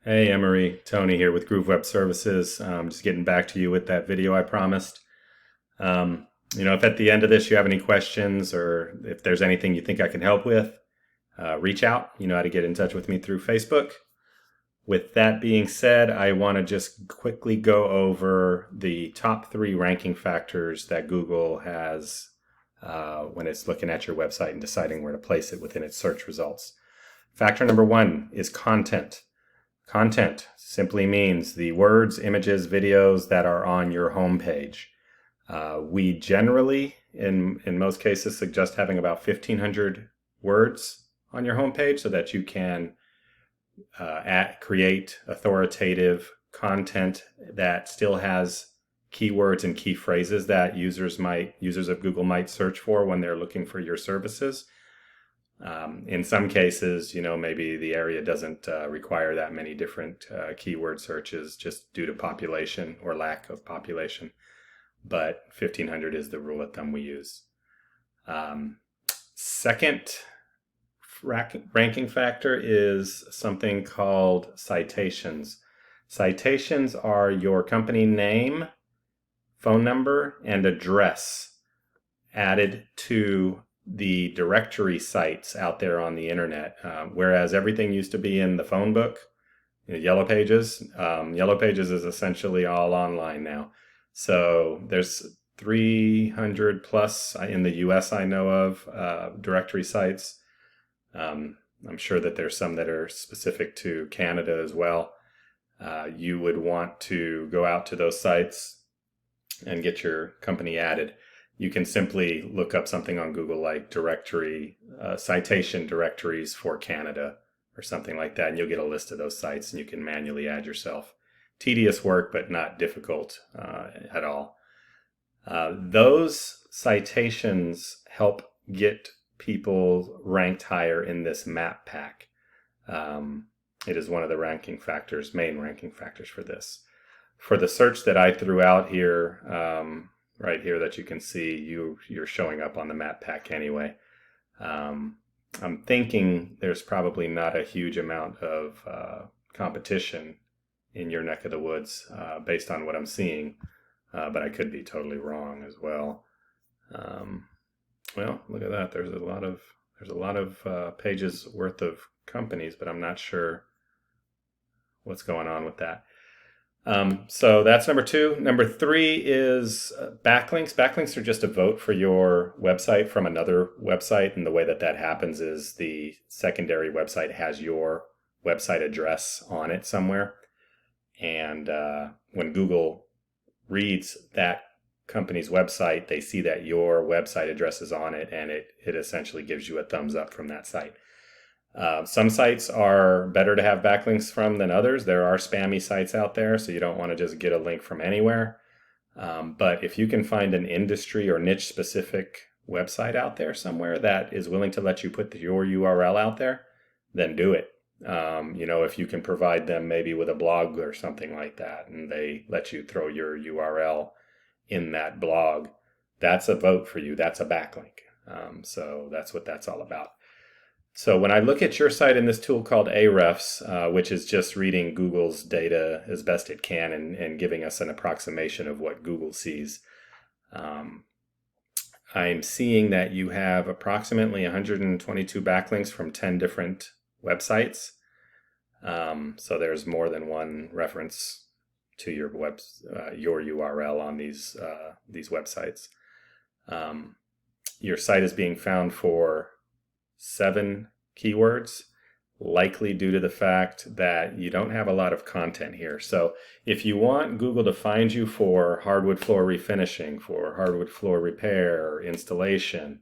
Hey Emory, Tony here with Groove Web Services. Just getting back to you with that video I promised. Um, if at the end of this you have any questions or if there's anything you think I can help with, reach out. You know how to get in touch with me through Facebook. With that being said, I want to just quickly go over the top three ranking factors that Google has when it's looking at your website and deciding where to place it within its search results. Factor number one is content. Content simply means the words, images, videos that are on your homepage. We generally, in most cases, suggest having about 1,500 words on your homepage so that you can create authoritative content that still has keywords and key phrases that users of Google might search for when they're looking for your services. In some cases, maybe the area doesn't require that many different keyword searches just due to population or lack of population. But 1,500 is the rule of thumb we use. Second ranking factor is something called citations. Citations are your company name, phone number, and address added to the directory sites out there on the internet, whereas everything used to be in the phone book, Yellow Pages. Yellow Pages is essentially all online now. So there's 300 plus in the US I know of directory sites. I'm sure that there's some that are specific to Canada as well. You would want to go out to those sites and get your company added. You can simply look up something on Google like citation directories for Canada or something like that, and you'll get a list of those sites and you can manually add yourself. Tedious work, but not difficult at all. Those citations help get people ranked higher in this map pack. It is one of the main ranking factors for this. For the search that I threw out here, right here that you can see, you're showing up on the map pack anyway. I'm thinking there's probably not a huge amount of competition in your neck of the woods based on what I'm seeing, but I could be totally wrong as well. Well, look at that. There's a lot of pages worth of companies, but I'm not sure what's going on with that. So that's number two. Number three is backlinks. Backlinks are just a vote for your website from another website. And the way that happens is the secondary website has your website address on it somewhere. And when Google reads that company's website, they see that your website address is on it, and it essentially gives you a thumbs up from that site. Some sites are better to have backlinks from than others. There are spammy sites out there, so you don't want to just get a link from anywhere. But if you can find an industry or niche specific website out there somewhere that is willing to let you put your URL out there, then do it. If you can provide them maybe with a blog or something like that, and they let you throw your URL in that blog, that's a vote for you. That's a backlink. So that's what that's all about. So when I look at your site in this tool called Ahrefs, which is just reading Google's data as best it can and giving us an approximation of what Google sees, I'm seeing that you have approximately 122 backlinks from 10 different websites. So there's more than one reference to your URL on these websites. Your site is being found for 7 keywords, likely due to the fact that you don't have a lot of content here. So if you want Google to find you for hardwood floor refinishing, for hardwood floor repair, installation,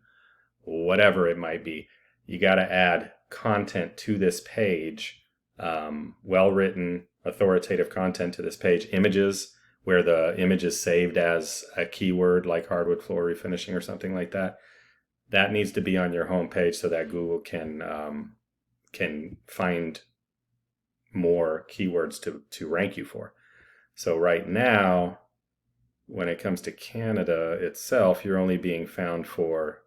whatever it might be, you got to add content to this page, well-written, authoritative content to this page, images where the image is saved as a keyword like hardwood floor refinishing or something like that. That needs to be on your homepage so that Google can find more keywords to rank you for. So right now, when it comes to Canada itself, you're only being found for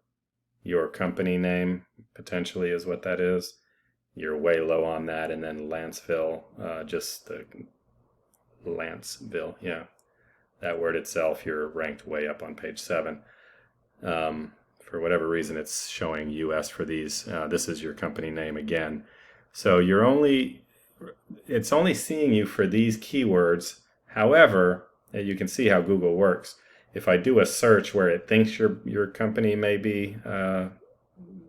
your company name, potentially is what that is, you're way low on that. And then Lantzville, just the Lantzville, yeah, that word itself, you're ranked way up on page 7. For whatever reason, it's showing US for these. This is your company name again. So it's only seeing you for these keywords. However, you can see how Google works. If I do a search where it thinks your company may be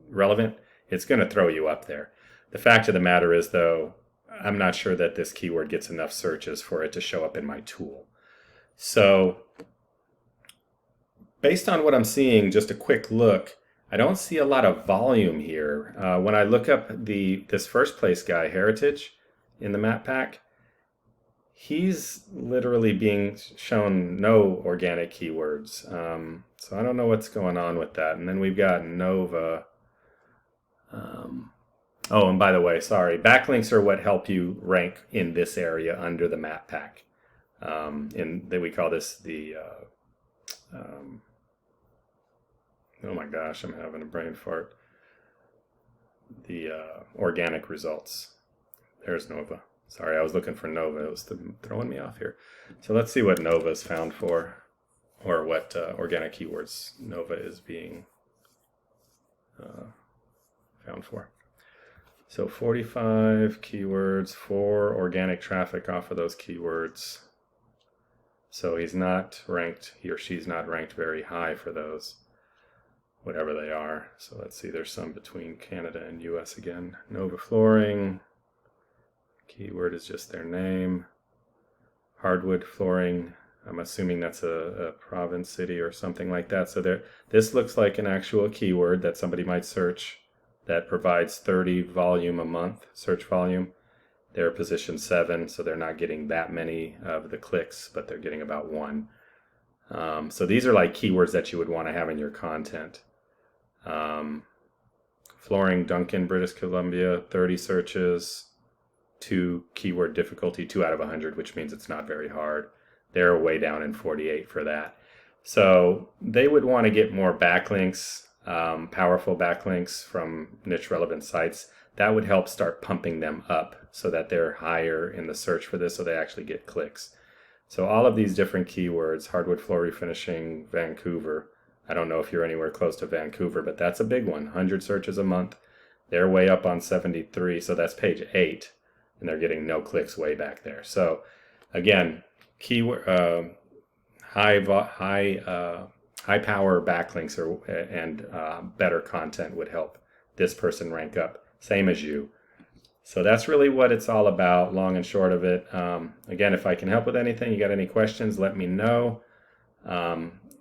relevant, it's going to throw you up there. The fact of the matter is, though, I'm not sure that this keyword gets enough searches for it to show up in my tool. So based on what I'm seeing, just a quick look, I don't see a lot of volume here. When I look up this first place guy, Heritage, in the map pack, he's literally being shown no organic keywords. So I don't know what's going on with that. And then we've got Nova. Oh, and by the way, sorry, backlinks are what help you rank in this area under the map pack. We call this the oh my gosh, I'm having a brain fart. The organic results. There's Nova. Sorry, I was looking for Nova. It was throwing me off here. So let's see what Nova is found for, or what organic keywords Nova is being found for. So 45 keywords for organic traffic off of those keywords. So he's not ranked, he or she's not ranked very high for those, whatever they are. So let's see, there's some between Canada and US again. Nova Flooring, keyword is just their name. Hardwood Flooring, I'm assuming that's a province, city, or something like that. So this looks like an actual keyword that somebody might search that provides 30 volume a month, search volume. They're position 7, so they're not getting that many of the clicks, but they're getting about 1. So these are like keywords that you would want to have in your content. Flooring, Duncan, British Columbia, 30 searches, 2 keyword difficulty, 2 out of 100, which means it's not very hard. They're way down in 48 for that. So they would want to get more backlinks, powerful backlinks from niche relevant sites. That would help start pumping them up so that they're higher in the search for this, so they actually get clicks. So all of these different keywords, hardwood floor refinishing, Vancouver. I don't know if you're anywhere close to Vancouver, but that's a big one. 100 searches a month. They're way up on 73, so that's page 8, and they're getting no clicks way back there. So again, keyword high power backlinks and better content would help this person rank up, same as you. So that's really what it's all about, long and short of it. Again, if I can help with anything, you got any questions, let me know.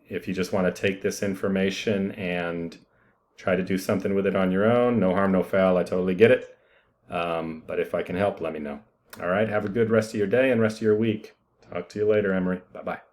If you just want to take this information and try to do something with it on your own, no harm, no foul, I totally get it. But if I can help, let me know. All right, have a good rest of your day and rest of your week. Talk to you later, Emory. Bye-bye.